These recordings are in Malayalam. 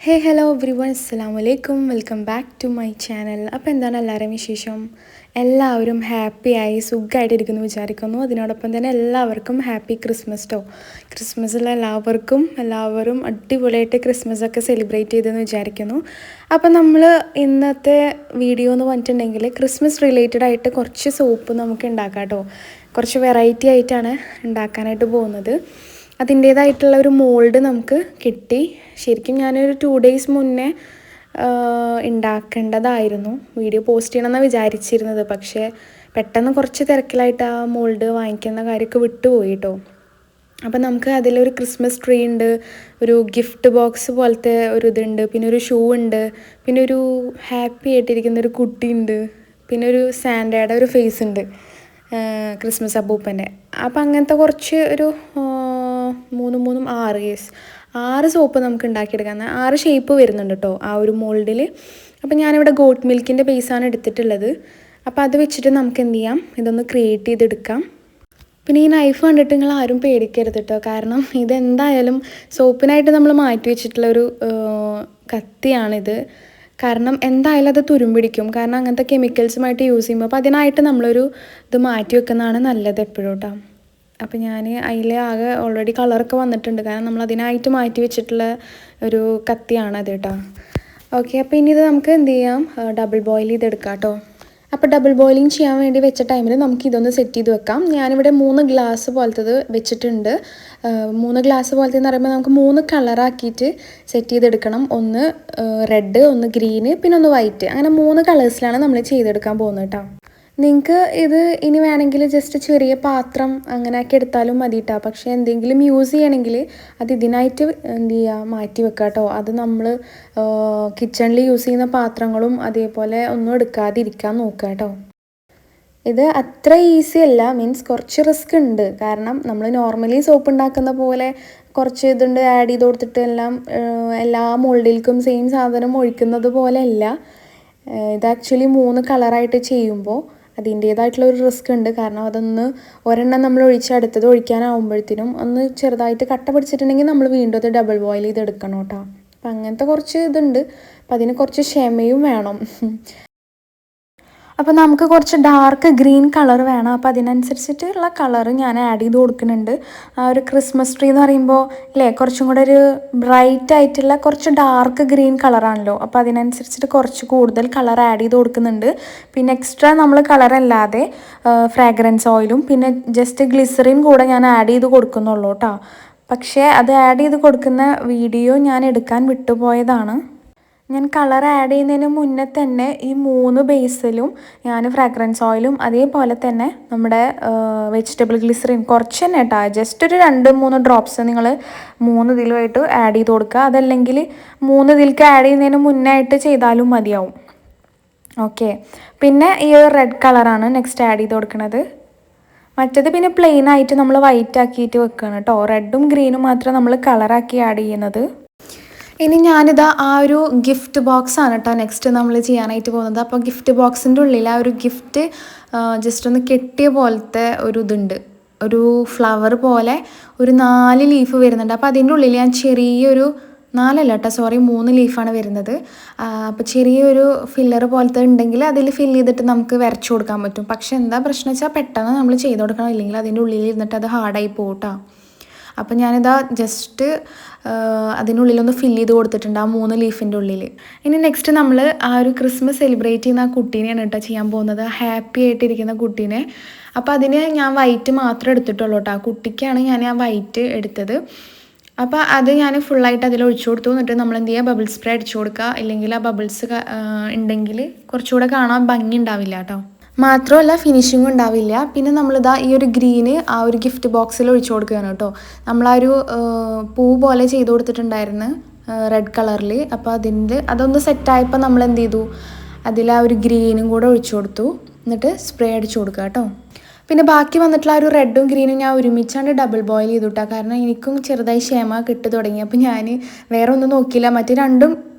ഹേ ഹലോ എവ്രി വൺ അസ്സലാമു അലൈക്കും welcome back to my channel. അപ്പോൾ എന്താണ് എല്ലാവരും വിശേഷം? എല്ലാവരും ഹാപ്പിയായി സുഖമായിട്ടിരിക്കുന്നു വിചാരിക്കുന്നു. അതിനോടൊപ്പം തന്നെ എല്ലാവർക്കും ഹാപ്പി ക്രിസ്മസ് ടോ. ക്രിസ്മസിൽ എല്ലാവരും അടിപൊളിയായിട്ട് ക്രിസ്മസൊക്കെ സെലിബ്രേറ്റ് ചെയ്തെന്ന് വിചാരിക്കുന്നു. അപ്പോൾ നമ്മൾ ഇന്നത്തെ വീഡിയോ എന്ന് പറഞ്ഞിട്ടുണ്ടെങ്കിൽ ക്രിസ്മസ് റിലേറ്റഡ് ആയിട്ട് കുറച്ച് സോപ്പ് നമുക്ക് ഉണ്ടാക്കാം കേട്ടോ. കുറച്ച് വെറൈറ്റി ആയിട്ടാണ് ഉണ്ടാക്കാനായിട്ട് പോകുന്നത്. അതിൻ്റേതായിട്ടുള്ള ഒരു മോൾഡ് നമുക്ക് കിട്ടി. ശരിക്കും ഞാനൊരു 2 days മുന്നേ ഉണ്ടാക്കേണ്ടതായിരുന്നു, വീഡിയോ പോസ്റ്റ് ചെയ്യണമെന്നാണ് വിചാരിച്ചിരുന്നത്. പക്ഷേ പെട്ടെന്ന് കുറച്ച് തിരക്കിലായിട്ട് ആ മോൾഡ് വാങ്ങിക്കുന്ന കാര്യമൊക്കെ വിട്ടുപോയി കേട്ടോ. അപ്പം നമുക്ക് അതിലൊരു ക്രിസ്മസ് ട്രീ ഉണ്ട്, ഒരു ഗിഫ്റ്റ് ബോക്സ് പോലത്തെ ഒരു ഇതുണ്ട്, പിന്നെ ഒരു ഷൂ ഉണ്ട്, പിന്നെ ഒരു ഹാപ്പി ആയിട്ടിരിക്കുന്ന ഒരു കുട്ടിയുണ്ട്, പിന്നെ ഒരു സാൻഡയുടെ ഒരു ഫേസ് ഉണ്ട്, ക്രിസ്മസ് അപ്പൂപ്പൻ്റെ. അപ്പം അങ്ങനത്തെ കുറച്ച് ഒരു 6 സോപ്പ് നമുക്ക് ഉണ്ടാക്കിയെടുക്കാം. 6 ഷേപ്പ് വരുന്നുണ്ട് കേട്ടോ ആ ഒരു മോൾഡിൽ. അപ്പം ഞാനിവിടെ ഗോട്ട് മിൽക്കിൻ്റെ ബേസാണ് എടുത്തിട്ടുള്ളത്. അപ്പോൾ അത് വെച്ചിട്ട് നമുക്ക് എന്ത് ചെയ്യാം, ഇതൊന്ന് ക്രിയേറ്റ് ചെയ്തെടുക്കാം. പിന്നെ ഈ നൈഫ് കണ്ടിട്ട് നിങ്ങൾ ആരും പേടിക്കരുത് കേട്ടോ, കാരണം ഇതെന്തായാലും സോപ്പിനായിട്ട് നമ്മൾ മാറ്റി വെച്ചിട്ടുള്ളൊരു കത്തിയാണിത്. കാരണം എന്തായാലും അത് തുരുമ്പിടിക്കും, കാരണം അങ്ങനത്തെ കെമിക്കൽസുമായിട്ട് യൂസ് ചെയ്യുമ്പോൾ. അപ്പോൾ അതിനായിട്ട് നമ്മളൊരു ഇത് മാറ്റി വെക്കുന്നതാണ് നല്ലത് എപ്പോഴും കേട്ടോ. അപ്പോൾ ഞാൻ അതിൽ ആകെ ഓൾറെഡി കളറൊക്കെ വന്നിട്ടുണ്ട്, കാരണം നമ്മൾ അതിനായിട്ട് മാറ്റി വെച്ചിട്ടുള്ള ഒരു കത്തിയാണത് കേട്ടോ. ഓക്കെ, അപ്പോൾ ഇനി ഇത് നമുക്ക് എന്ത് ചെയ്യാം, ഡബിൾ ബോയിൽ ചെയ്തെടുക്കാം കേട്ടോ. അപ്പോൾ ഡബിൾ ബോയിലിംഗ് ചെയ്യാൻ വേണ്ടി വെച്ച ടൈമിൽ നമുക്ക് ഇതൊന്ന് സെറ്റ് ചെയ്ത് വെക്കാം. ഞാനിവിടെ 3 ഗ്ലാസ് പോലത്തത് വെച്ചിട്ടുണ്ട്. 3 ഗ്ലാസ് പോലത്തെ എന്ന് പറയുമ്പോൾ നമുക്ക് 3 കളറാക്കിയിട്ട് സെറ്റ് ചെയ്തെടുക്കണം. ഒന്ന് റെഡ്, ഒന്ന് ഗ്രീന്, പിന്നെ ഒന്ന് വൈറ്റ്. അങ്ങനെ 3 കളേഴ്സിലാണ് നമ്മൾ ചെയ്തെടുക്കാൻ പോകുന്നത് കേട്ടോ. നിങ്ങൾക്ക് ഇത് ഇനി വേണമെങ്കിൽ ജസ്റ്റ് ചെറിയ പാത്രം അങ്ങനെയൊക്കെ എടുത്താലും മതി കേട്ടോ. പക്ഷേ എന്തെങ്കിലും യൂസ് ചെയ്യണമെങ്കിൽ അത് ഇതിനായിട്ട് എന്ത് ചെയ്യുക, മാറ്റി വെക്കുക കേട്ടോ. അത് നമ്മൾ കിച്ചണിൽ യൂസ് ചെയ്യുന്ന പാത്രങ്ങളും അതേപോലെ ഒന്നും എടുക്കാതിരിക്കാൻ നോക്കുക കേട്ടോ. ഇത് അത്ര ഈസി അല്ല, മീൻസ് കുറച്ച് റിസ്ക് ഉണ്ട്. കാരണം നമ്മൾ നോർമലി സോപ്പ് ഉണ്ടാക്കുന്ന പോലെ കുറച്ച് ഇതുണ്ട് ആഡ് ചെയ്ത് കൊടുത്തിട്ട് എല്ലാ മോൾഡിൽക്കും സെയിം സാധനം ഒഴിക്കുന്നത് പോലെ അല്ല. ഇത് ആക്ച്വലി 3 കളറായിട്ട് ചെയ്യുമ്പോൾ അതിൻ്റേതായിട്ടുള്ള ഒരു റിസ്ക് ഉണ്ട്. കാരണം ഒരെണ്ണം നമ്മൾ ഒഴിച്ച് അടുത്തത് ഒഴിക്കാനാവുമ്പോഴത്തേനും ഒന്ന് ചെറുതായിട്ട് കട്ട പിടിച്ചിട്ടുണ്ടെങ്കിൽ നമ്മൾ വീണ്ടും അത് ഡബിൾ ബോയിൽ ചെയ്തെടുക്കണം കേട്ടോ. അപ്പം അങ്ങനത്തെ കുറച്ച് ഇതുണ്ട്. അപ്പം അതിന് കുറച്ച് ക്ഷമയും വേണം. അപ്പോൾ നമുക്ക് കുറച്ച് ഡാർക്ക് ഗ്രീൻ കളർ വേണം. അപ്പോൾ അതിനനുസരിച്ചിട്ടുള്ള കളർ ഞാൻ ആഡ് ചെയ്ത് കൊടുക്കുന്നുണ്ട്. ആ ഒരു ക്രിസ്മസ് ട്രീ എന്ന് പറയുമ്പോൾ അല്ലേ, കുറച്ചും കൂടെ ഒരു ബ്രൈറ്റ് ആയിട്ടുള്ള കുറച്ച് ഡാർക്ക് ഗ്രീൻ കളറാണല്ലോ. അപ്പോൾ അതിനനുസരിച്ചിട്ട് കുറച്ച് കൂടുതൽ കളർ ആഡ് ചെയ്ത് കൊടുക്കുന്നുണ്ട്. പിന്നെ എക്സ്ട്രാ നമ്മൾ കളറല്ലാതെ ഫ്രാഗ്രൻസ് ഓയിലും പിന്നെ ജസ്റ്റ് ഗ്ലിസറിൻ കൂടെ ഞാൻ ആഡ് ചെയ്ത് കൊടുക്കുന്നുള്ളൂ കേട്ടോ. പക്ഷേ അത് ആഡ് ചെയ്ത് കൊടുക്കുന്ന വീഡിയോ ഞാൻ എടുക്കാൻ വിട്ടുപോയതാണ്. ഞാൻ കളർ ആഡ് ചെയ്യുന്നതിന് മുന്നേ തന്നെ ഈ 3 ബേസിലും ഞാൻ ഫ്രാഗ്രൻസ് ഓയിലും അതേപോലെ തന്നെ നമ്മുടെ വെജിറ്റബിൾ ഗ്ലിസറിൻ കുറച്ച് തന്നെ കേട്ടോ, ജസ്റ്റ് ഒരു 2-3 ഡ്രോപ്സ് നിങ്ങൾ 3 ഇതിലുമായിട്ട് ആഡ് ചെയ്ത് കൊടുക്കുക. അതല്ലെങ്കിൽ 3 ഇതിലേക്ക് ആഡ് ചെയ്യുന്നതിന് മുന്നേ ആയിട്ട് ചെയ്താലും മതിയാവും. ഓക്കെ, പിന്നെ ഈ ഒരു റെഡ് കളറാണ് നെക്സ്റ്റ് ആഡ് ചെയ്ത് കൊടുക്കുന്നത്. മറ്റേത് പിന്നെ പ്ലെയിൻ ആയിട്ട് നമ്മൾ വൈറ്റ് ആക്കിയിട്ട് വെക്കുകയാണ് കേട്ടോ. റെഡും ഗ്രീനും മാത്രം നമ്മൾ കളറാക്കി ആഡ് ചെയ്യുന്നത്. ഇനി ഞാനിതാ ആ ഒരു ഗിഫ്റ്റ് ബോക്സാണ് കേട്ടോ നെക്സ്റ്റ് നമ്മൾ ചെയ്യാനായിട്ട് പോകുന്നത്. അപ്പോൾ ഗിഫ്റ്റ് ബോക്സിൻ്റെ ഉള്ളിൽ ആ ഒരു ഗിഫ്റ്റ് ജസ്റ്റ് ഒന്ന് കെട്ടിയ പോലത്തെ ഒരു ഇതുണ്ട്, ഒരു ഫ്ലവർ പോലെ ഒരു 4 ലീഫ് വരുന്നുണ്ട്. അപ്പോൾ അതിൻ്റെ ഉള്ളിൽ ഞാൻ ചെറിയൊരു 4 അല്ല കേട്ടോ, സോറി 3 ലീഫാണ് വരുന്നത്. അപ്പോൾ ചെറിയൊരു ഫില്ലർ പോലത്തെ ഉണ്ടെങ്കിൽ അതിൽ ഫില്ല് ചെയ്തിട്ട് നമുക്ക് വരച്ചു കൊടുക്കാൻ പറ്റും. പക്ഷെ എന്താ പ്രശ്നം വെച്ചാൽ പെട്ടെന്ന് നമ്മൾ ചെയ്ത് കൊടുക്കണം, ഇല്ലെങ്കിൽ അതിൻ്റെ ഉള്ളിൽ ഇരുന്നിട്ട് അത് ഹാർഡായി പോകട്ടോ. അപ്പം ഞാനിതാ ജസ്റ്റ് അതിനുള്ളിലൊന്ന് ഫില്ല് ചെയ്ത് കൊടുത്തിട്ടുണ്ട് ആ 3 ലീഫിൻ്റെ ഉള്ളിൽ. ഇനി നെക്സ്റ്റ് നമ്മൾ ആ ഒരു ക്രിസ്മസ് സെലിബ്രേറ്റ് ചെയ്യുന്ന ആ കുട്ടീനെയാണ് കേട്ടോ ചെയ്യാൻ പോകുന്നത്, ഹാപ്പി ആയിട്ടിരിക്കുന്ന കുട്ടീനെ. അപ്പോൾ അതിന് ഞാൻ വൈറ്റ് മാത്രമേ എടുത്തിട്ടുള്ളൂ കേട്ടോ. ആ കുട്ടിക്കാണ് ഞാൻ ആ വൈറ്റ് എടുത്തത്. അപ്പോൾ അത് ഞാൻ ഫുള്ളായിട്ട് അതിൽ ഒഴിച്ചു കൊടുത്തു. എന്നിട്ട് നമ്മൾ എന്ത് ചെയ്യുക, ബബിൾ സ്പ്രേ അടിച്ചു കൊടുക്കുക. ഇല്ലെങ്കിൽ ആ ബബിൾസ് ഉണ്ടെങ്കിൽ കുറച്ചുകൂടെ കാണാൻ ഭംഗി ഉണ്ടാവില്ല കേട്ടോ. മാത്രമല്ല ഫിനിഷിങ്ങും ഉണ്ടാവില്ല. പിന്നെ നമ്മളിതാ ഈ ഒരു ഗ്രീന് ആ ഒരു ഗിഫ്റ്റ് ബോക്സിൽ ഒഴിച്ചു കൊടുക്കുകയാണ് കേട്ടോ. നമ്മളാ ഒരു പൂ പോലെ ചെയ്ത് കൊടുത്തിട്ടുണ്ടായിരുന്നു റെഡ് കളറിൽ. അപ്പോൾ അതൊന്ന് സെറ്റായപ്പോൾ നമ്മൾ എന്ത് ചെയ്തു, അതിൽ ആ ഒരു ഗ്രീനും കൂടെ ഒഴിച്ചു കൊടുത്തു. എന്നിട്ട് സ്പ്രേ അടിച്ചു കൊടുക്കുക കേട്ടോ. പിന്നെ ബാക്കി വന്നിട്ടുള്ള ആ ഒരു റെഡും ഗ്രീനും ഞാൻ ഒരുമിച്ചാണ്ട് ഡബിൾ ബോയിൽ ചെയ്തു കേട്ടോ. കാരണം എനിക്കും ചെറുതായി ക്ഷമ കിട്ടി തുടങ്ങി. അപ്പോൾ ഞാൻ വേറെ ഒന്നും നോക്കിയില്ല, മറ്റേ രണ്ടും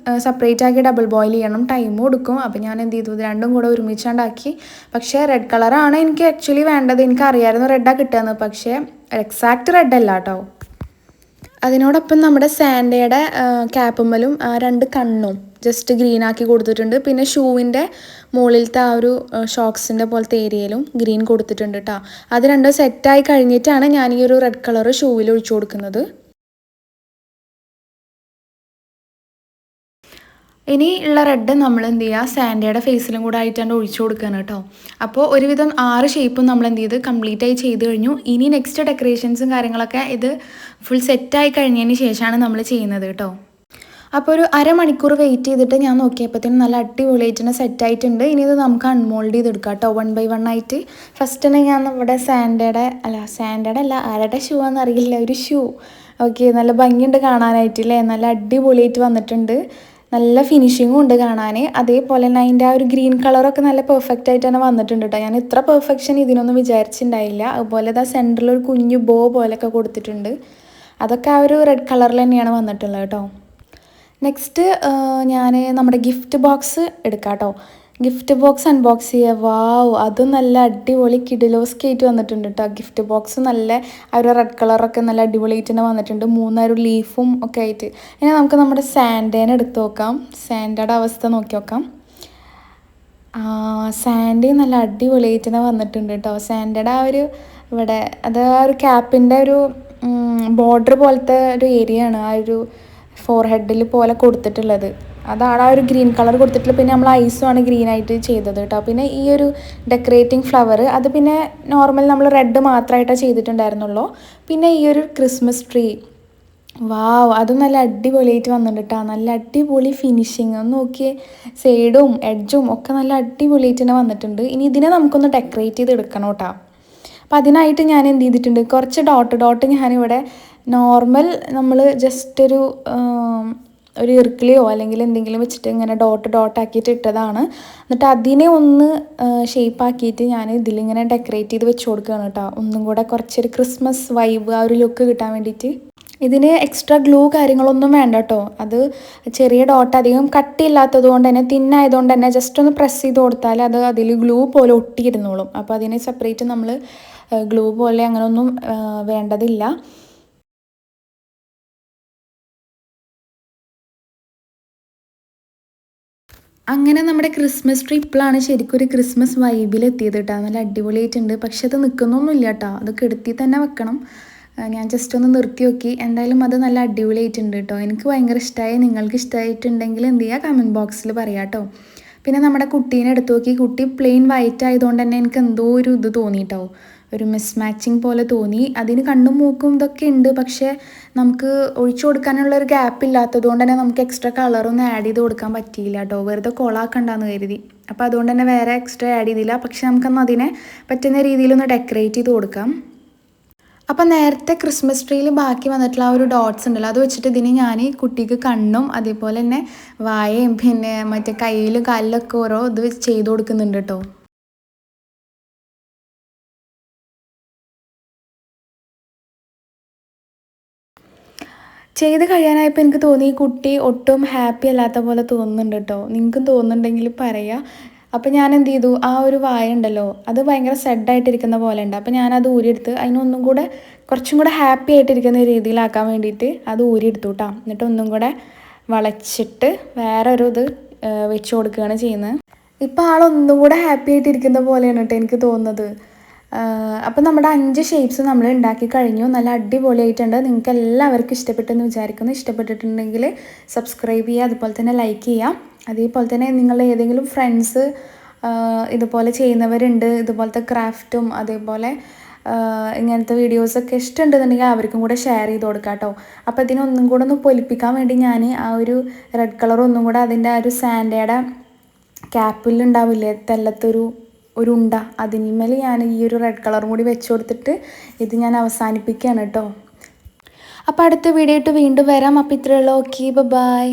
സെപ്പറേറ്റ് ആക്കി ഡബിൾ ബോയിൽ ചെയ്യണം, ടൈമും കൊടുക്കും. അപ്പോൾ ഞാൻ എന്ത് ചെയ്തു, ഇത് രണ്ടും കൂടെ ഒരുമിച്ചാണ്ടാക്കി. പക്ഷേ റെഡ് കളറാണ് എനിക്ക് ആക്ച്വലി വേണ്ടത്. എനിക്കറിയാമായിരുന്നു റെഡാണ് കിട്ടുകയെന്ന്, പക്ഷേ എക്സാക്റ്റ് റെഡ് അല്ല കേട്ടോ. അതിനോടൊപ്പം നമ്മുടെ സാൻഡയുടെ ക്യാപ്പുമ്മലും ആ 2 കണ്ണും ജസ്റ്റ് ഗ്രീൻ ആക്കി കൊടുത്തിട്ടുണ്ട്. പിന്നെ ഷൂവിൻ്റെ മുകളിലത്തെ ആ ഒരു ഷോക്സിൻ്റെ പോലത്തെ ഏരിയയിലും ഗ്രീൻ കൊടുത്തിട്ടുണ്ട് കേട്ടോ. അത് രണ്ടും സെറ്റായി കഴിഞ്ഞിട്ടാണ് ഞാൻ ഈ ഒരു റെഡ് കളർ ഷൂവിൽ ഒഴിച്ചു കൊടുക്കുന്നത്. ഇനി ഉള്ള റെഡ് നമ്മൾ എന്ത് ചെയ്യുക, സാൻഡയുടെ ഫേസിലും കൂടെ ആയിട്ടാണ് ഒഴിച്ചു കൊടുക്കുകയാണ് കേട്ടോ. അപ്പോൾ ഒരുവിധം 6 ഷേപ്പും നമ്മൾ എന്ത് ചെയ്ത് കംപ്ലീറ്റ് ആയി ചെയ്ത് കഴിഞ്ഞു. ഇനി നെക്സ്റ്റ് ഡെക്കറേഷൻസും കാര്യങ്ങളൊക്കെ ഇത് ഫുൾ സെറ്റായി കഴിഞ്ഞതിന് ശേഷമാണ് നമ്മൾ ചെയ്യുന്നത് കേട്ടോ. അപ്പോൾ ഒരു അരമണിക്കൂർ വെയിറ്റ് ചെയ്തിട്ട് ഞാൻ നോക്കിയപ്പോഴത്തേനും നല്ല അടിപൊളിയായിട്ട് സെറ്റായിട്ടുണ്ട്. ഇനി ഇത് നമുക്ക് അൺമോൾഡ് ചെയ്തെടുക്കാം കേട്ടോ, 1 by 1 ആയിട്ട്. ഫസ്റ്റ് തന്നെ ഞാൻ നമ്മുടെ സാൻഡയുടെ അല്ല ആരുടെ ഷൂ ആണെന്നറിയില്ല, ഒരു ഷൂ. ഓക്കെ, നല്ല ഭംഗിയുണ്ട് കാണാനായിട്ടില്ലേ, നല്ല അടിപൊളിയായിട്ട് വന്നിട്ടുണ്ട്. നല്ല ഫിനിഷിങ്ങും ഉണ്ട് കാണാൻ. അതേപോലെ തന്നെ അതിൻ്റെ ആ ഒരു ഗ്രീൻ കളറൊക്കെ നല്ല പെർഫെക്റ്റ് ആയിട്ട് തന്നെ വന്നിട്ടുണ്ട് കേട്ടോ. ഞാൻ ഇത്ര പെർഫെക്ഷൻ ഇതിനൊന്നും വിചാരിച്ചിട്ടുണ്ടായില്ല. അതുപോലെ ഇതാ സെൻറ്ററിൽ ഒരു കുഞ്ഞു ബോ പോലെയൊക്കെ കൊടുത്തിട്ടുണ്ട്. അതൊക്കെ ആ ഒരു റെഡ് കളറിൽ തന്നെയാണ് വന്നിട്ടുള്ളത് കേട്ടോ. നെക്സ്റ്റ് ഞാൻ നമ്മുടെ ഗിഫ്റ്റ് ബോക്സ് എടുക്കാം കേട്ടോ. ഗിഫ്റ്റ് ബോക്സ് അൺബോക്സ് ചെയ്യുക. വാവ്, അതും നല്ല അടിപൊളി കിഡിലോസ്കി ആയിട്ട് വന്നിട്ടുണ്ട് കേട്ടോ. ഗിഫ്റ്റ് ബോക്സ് നല്ല ആ ഒരു റെഡ് കളറൊക്കെ നല്ല അടിപൊളിയായിട്ട് തന്നെ വന്നിട്ടുണ്ട്, 3 ലീഫും ഒക്കെ ആയിട്ട്. ഇനി നമുക്ക് നമ്മുടെ സാൻഡേനെ എടുത്ത് നോക്കാം, സാൻഡയുടെ അവസ്ഥ നോക്കി നോക്കാം. സാൻഡി നല്ല അടിപൊളിയായിട്ട് തന്നെ വന്നിട്ടുണ്ട് കേട്ടോ. സാൻഡയുടെ ആ ഒരു ഇവിടെ അത് ആ ഒരു ക്യാപ്പിൻ്റെ ഒരു ബോർഡർ പോലത്തെ ഒരു ഏരിയ ആണ് ആ ഒരു ഫോർഹെഡിൽ പോലെ കൊടുത്തിട്ടുള്ളത്. അതാണ് ആ ഒരു ഗ്രീൻ കളർ കൊടുത്തിട്ടുള്ളത്. പിന്നെ നമ്മൾ ഐസുമാണ് ഗ്രീൻ ആയിട്ട് ചെയ്തത് കേട്ടോ. പിന്നെ ഈ ഒരു ഡെക്കറേറ്റിംഗ് ഫ്ലവർ അത് പിന്നെ നോർമൽ നമ്മൾ റെഡ് മാത്രമായിട്ടാണ് ചെയ്തിട്ടുണ്ടായിരുന്നുള്ളൂ. പിന്നെ ഈ ഒരു ക്രിസ്മസ് ട്രീ, വാവ്, അതും നല്ല അടിപൊളിയായിട്ട് വന്നിട്ടുണ്ട് കേട്ടോ. നല്ല അടിപൊളി ഫിനിഷിങ്, ഒന്ന് നോക്കിയേ, സൈഡും എഡ്ജും ഒക്കെ നല്ല അടിപൊളിയായിട്ട് തന്നെ വന്നിട്ടുണ്ട്. ഇനി ഇതിനെ നമുക്കൊന്ന് ഡെക്കറേറ്റ് ചെയ്ത് എടുക്കണം കേട്ടോ. അപ്പം അതിനായിട്ട് ഞാൻ എന്ത് ചെയ്തിട്ടുണ്ട്, കുറച്ച് ഡോട്ട് ഞാനിവിടെ നോർമൽ നമ്മൾ ജസ്റ്റ് ഒരു ഇർക്കിളിയോ അല്ലെങ്കിൽ എന്തെങ്കിലും വെച്ചിട്ട് ഇങ്ങനെ ഡോട്ടാക്കിയിട്ട് ഇട്ടതാണ്. എന്നിട്ട് അതിനെ ഒന്ന് ഷേപ്പാക്കിയിട്ട് ഞാൻ ഇതിലിങ്ങനെ ഡെക്കറേറ്റ് ചെയ്ത് വെച്ച് കൊടുക്കുകയാണ് കേട്ടോ. ഒന്നും കൂടെ കുറച്ചൊരു ക്രിസ്മസ് വൈബ്, ആ ഒരു ലുക്ക് കിട്ടാൻ വേണ്ടിയിട്ട്. ഇതിന് എക്സ്ട്രാ ഗ്ലൂ കാര്യങ്ങളൊന്നും വേണ്ട കേട്ടോ. അത് ചെറിയ ഡോട്ട് അധികം കട്ടിയില്ലാത്തത് കൊണ്ട് തന്നെ, തിന്നായതുകൊണ്ട് തന്നെ ജസ്റ്റ് ഒന്ന് പ്രസ് ചെയ്ത് കൊടുത്താൽ അത് അതിൽ ഗ്ലൂ പോലെ ഒട്ടിയിരുന്നോളും. അപ്പോൾ അതിന് സെപ്പറേറ്റ് നമ്മൾ ഗ്ലൂ പോലെ അങ്ങനെയൊന്നും വേണ്ടതില്ല. അങ്ങനെ നമ്മുടെ ക്രിസ്മസ് ട്രീ ഇപ്പോഴാണ് ശരിക്കും ഒരു ക്രിസ്മസ് വൈബിൽ എത്തിയത് കേട്ടോ. നല്ല അടിപൊളിയായിട്ടുണ്ട്. പക്ഷെ അത് നിൽക്കുന്നൊന്നുമില്ല കേട്ടോ, അത് കെടുത്തി തന്നെ വെക്കണം. ഞാൻ ജസ്റ്റ് ഒന്ന് നിർത്തി നോക്കി. എന്തായാലും അത് നല്ല അടിപൊളിയായിട്ടുണ്ട് കേട്ടോ. എനിക്ക് ഭയങ്കര ഇഷ്ടമായി. നിങ്ങൾക്ക് ഇഷ്ടമായിട്ടുണ്ടെങ്കിൽ എന്ത് ചെയ്യുക, കമൻറ്റ് ബോക്സിൽ പറയാം കേട്ടോ. പിന്നെ നമ്മുടെ കുട്ടീനെ എടുത്ത് നോക്കി. കുട്ടി പ്ലെയിൻ വൈറ്റ് ആയതുകൊണ്ട് തന്നെ എനിക്ക് എന്തോ ഒരു ഇത് തോന്നിയിട്ടോ, ഒരു മിസ് മാച്ചിങ് പോലെ തോന്നി. അതിന് കണ്ണും മൂക്കും ഇതൊക്കെ ഉണ്ട്, പക്ഷേ നമുക്ക് ഒഴിച്ചു കൊടുക്കാനുള്ള ഒരു ഗ്യാപ്പ് ഇല്ലാത്തത് കൊണ്ട് തന്നെ നമുക്ക് എക്സ്ട്രാ കളറൊന്നും ആഡ് ചെയ്ത് കൊടുക്കാൻ പറ്റിയില്ല കേട്ടോ. വെറുതെ കൊളാക്കണ്ടെന്ന് കരുതി. അപ്പോൾ അതുകൊണ്ട് തന്നെ വേറെ എക്സ്ട്രാ ആഡ് ചെയ്തില്ല. പക്ഷെ നമുക്കൊന്ന് അതിനെ പറ്റുന്ന രീതിയിലൊന്ന് ഡെക്കറേറ്റ് ചെയ്ത് കൊടുക്കാം. അപ്പം നേരത്തെ ക്രിസ്മസ് ട്രീയിൽ ബാക്കി വന്നിട്ടുള്ള ആ ഒരു ഡോട്ട്സ് ഉണ്ടല്ലോ, അത് വെച്ചിട്ട് ഇതിന് ഞാൻ കുട്ടിക്ക് കണ്ണും അതേപോലെ തന്നെ വായയും പിന്നെ മറ്റേ കയ്യിലും കാലിലൊക്കെ ഓരോ ഇത് ചെയ്ത് കൊടുക്കുന്നുണ്ട് കേട്ടോ. ചെയ്ത് കഴിയാനായപ്പോൾ എനിക്ക് തോന്നി ഈ കുട്ടി ഒട്ടും ഹാപ്പി അല്ലാത്ത പോലെ തോന്നുന്നുണ്ട് കേട്ടോ. നിങ്ങൾക്കും തോന്നുന്നുണ്ടെങ്കിൽ പറയാം. അപ്പോൾ ഞാൻ എന്ത് ചെയ്തു, ആ ഒരു വായ ഉണ്ടല്ലോ അത് ഭയങ്കര സെഡായിട്ടിരിക്കുന്ന പോലെ ഉണ്ട്. അപ്പോൾ ഞാനത് ഊരിയെടുത്ത് അതിനൊന്നും കൂടെ കുറച്ചും കൂടെ ഹാപ്പി ആയിട്ടിരിക്കുന്ന രീതിയിലാക്കാൻ വേണ്ടിയിട്ട് അത് ഊരിയെടുത്തു കേട്ടോ. എന്നിട്ട് ഒന്നും കൂടെ വളച്ചിട്ട് വേറെ ഒരു ഇത് വെച്ച് കൊടുക്കുകയാണ് ചെയ്യുന്നത്. ഇപ്പോൾ ആളൊന്നും കൂടെ ഹാപ്പി ആയിട്ടിരിക്കുന്ന പോലെയാണ് കേട്ടോ എനിക്ക് തോന്നുന്നത്. അപ്പോൾ നമ്മുടെ 5 ഷേപ്സ് നമ്മൾ ഉണ്ടാക്കി കഴിഞ്ഞു. നല്ല അടിപൊളിയായിട്ടുണ്ട്. നിങ്ങൾക്ക് എല്ലാവർക്കും ഇഷ്ടപ്പെട്ടെന്ന് വിചാരിക്കുന്നു. ഇഷ്ടപ്പെട്ടിട്ടുണ്ടെങ്കിൽ സബ്സ്ക്രൈബ് ചെയ്യുക, അതുപോലെ തന്നെ ലൈക്ക് ചെയ്യുക. അതേപോലെ തന്നെ നിങ്ങളുടെ ഏതെങ്കിലും ഫ്രണ്ട്സ് ഇതുപോലെ ചെയ്യുന്നവരുണ്ട്, ഇതുപോലത്തെ ക്രാഫ്റ്റും അതേപോലെ ഇങ്ങനത്തെ വീഡിയോസൊക്കെ ഇഷ്ടമുണ്ടെന്നുണ്ടെങ്കിൽ അവർക്കും കൂടെ ഷെയർ ചെയ്ത് കൊടുക്കാം കേട്ടോ. അപ്പോൾ ഇതിനൊന്നും കൂടെ ഒന്ന് പൊലിപ്പിക്കാൻ വേണ്ടി ഞാൻ ആ ഒരു റെഡ് കളർ ഒന്നും കൂടെ അതിൻ്റെ ആ ഒരു സാൻഡയുടെ ക്യാപ്പിലുണ്ടാവില്ലേ തെല്ലത്തൊരു ഉണ്ട, അതിന്മേൽ ഞാൻ ഈ ഒരു റെഡ് കളറും കൂടി വെച്ച് കൊടുത്തിട്ട് ഇത് ഞാൻ അവസാനിപ്പിക്കുകയാണ് കേട്ടോ. അപ്പോൾ അടുത്ത വീഡിയോ ആയിട്ട് വീണ്ടും വരാം. അപ്പോൾ ഇത്രയുള്ളൂ. Okay, by.